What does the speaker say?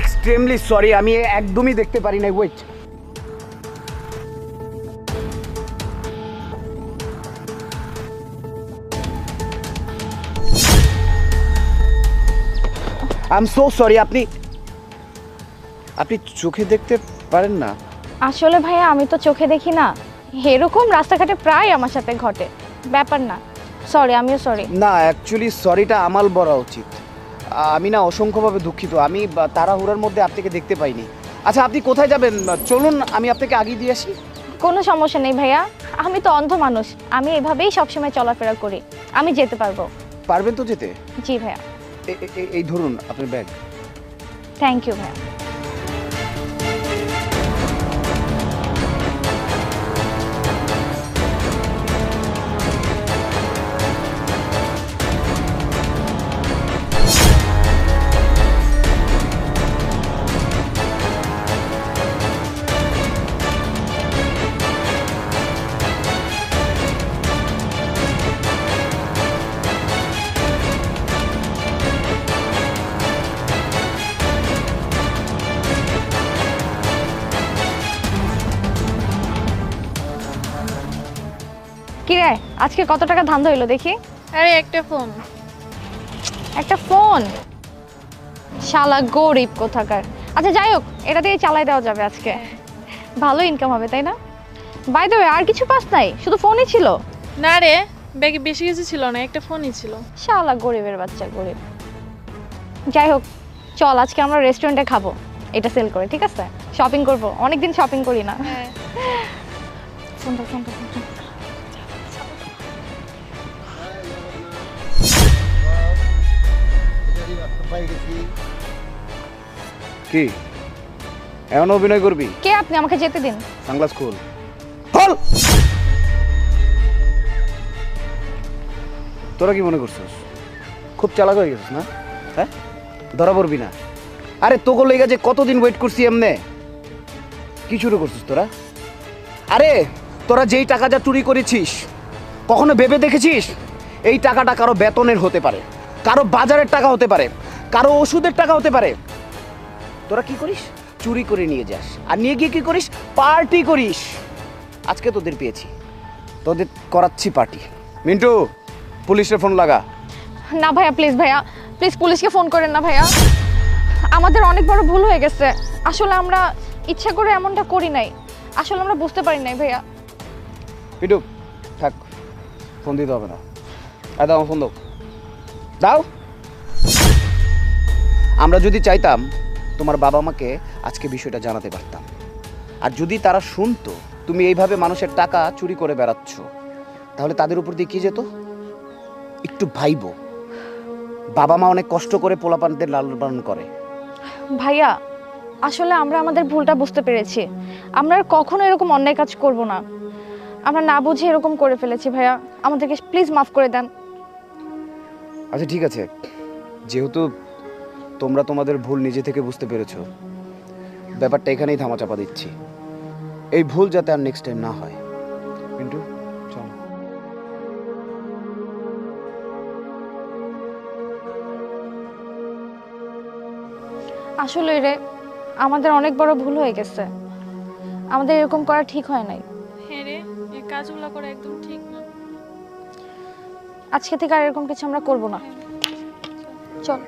Extremely sorry, আমি একদমই দেখতে পারি না। Wait, I am so sorry. আপনি চোখে দেখতে পারেন না? আসলে ভাইয়া আমি তো চোখে দেখি না, এরকম রাস্তাঘাটে প্রায় আমার সাথে ঘটে, ব্যাপার না। সরি, আমিও সরি। না, অ্যাকচুয়ালি সরিটা আমার বলা উচিত। আমি না অসংখ্যভাবে দুঃখিত, আমি তাড়াহুড়োর মধ্যে আপনাকে দেখতে পাইনি। আচ্ছা, আপনি কোথায় যাবেন? চলুন আমি আপনাকে আগিয়ে দিয়ে আসি। কোনো সমস্যা নেই ভাইয়া, আমি তো অন্ধ মানুষ, আমি এভাবেই সবসময় চলাফেরা করি, আমি যেতে পারবো। পারবেন তো যেতে? জি ভাইয়া। এই ধরুন আপনার ব্যাগ। থ্যাংক ইউ ভাইয়া। কি রে, আজকে কত টাকা ধান্দা হইলো দেখি? আরে একটা ফোন। একটা ফোন? শালা গরিব কোথাকার। আচ্ছা যাই হোক, এটা দিয়ে চালাই দেওয়া যাবে আজকে, ভালো ইনকাম হবে তাই না? বাই দ্য ওয়ে, আর কিছু পাস নাই, শুধু ফোনই ছিল? না রে, ব্যাগে বেশি কিছু ছিল না, একটা ফোনই ছিল। শালা গরিবের বাচ্চা, গরিব। যাই হোক, চল আজকে আমরা রেস্টুরেন্টে খাবো, এটা সেল করে, ঠিক আছে? শপিং করব, অনেকদিন শপিং করি না। হ্যাঁ। ফোনটা ফোনটা ফোনটা। কি এমন অভিনয় করবি? কে আপনি? আমাকে যেতে দিন। সানগ্লাস খুল। খোল। তোরা কি মনে করছিস খুব চালাক হয়ে গেছিস না? হ্যাঁ, ধরা পড়বি না। আরে তোকে লেগে যে কতদিন ওয়েট করছি এমনে। কি শুরু করছিস তোরা? আরে তোরা যেই টাকা যা চুরি করেছিস, কখনো ভেবে দেখেছিস এই টাকাটা কারো বেতনের হতে পারে, কারো বাজারের টাকা হতে পারে, কারো ওষুধের টাকা হতে পারে? তোরা কি করিস? চুরি করে নিয়ে যাস, আর নিয়ে গিয়ে কি করিস? পার্টি করিস। আজকে তোদের পেয়েছি, তোদের করাচ্ছি পার্টি। মিন্টু, পুলিশের ফোন লাগা। না ভাইয়া, প্লিজ ভাইয়া, প্লিজ পুলিশকে ফোন করেন না ভাইয়া, আমাদের অনেক বড় ভুল হয়ে গেছে। আসলে আমরা ইচ্ছা করে এমনটা করি নাই, আসলে আমরা বুঝতে পারি নাই ভাইয়া। পিটু থাক, ফোন দিতে হবে না। দাও ফোন, দাও দাও। আমরা যদি চাইতাম তোমার বাবা মাকে আজকে বিষয়টা জানাতে পারতাম, আর যদি তারা শুনতো তুমি এইভাবে মানুষের টাকা চুরি করে বেড়াচ্ছ, তাহলে তাদের উপর দিয়ে কি যেত? একটু ভাইবো, বাবা মা অনেক কষ্ট করে পোলাপানদের লালন পালন করে। ভাইয়া আসলে আমরা আমাদের ভুলটা বুঝতে পেরেছি, আমরা আর কখনো এরকম অন্যায় কাজ করব না, আমরা না বুঝে এরকম করে ফেলেছি ভাইয়া, আমাদেরকে প্লিজ মাফ করে দেন। আচ্ছা ঠিক আছে, যেহেতু তোমরা তোমাদের ভুল নিজে থেকে বুঝতে পেরেছো, ব্যাপারটা এখানেই ধামাচাপা দিচ্ছি। এই ভুল যাতে আর নেক্সট টাইম না হয়। মিন্টু চল। আসলে রে, আমাদের অনেক বড় ভুল হয়ে গেছে, আমাদের এরকম করা ঠিক হয় নাই। হ্যাঁ রে, এই কাজগুলো করা একদম ঠিক না। আজকে থেকে আর এরকম কিছু আমরা করব না। চল।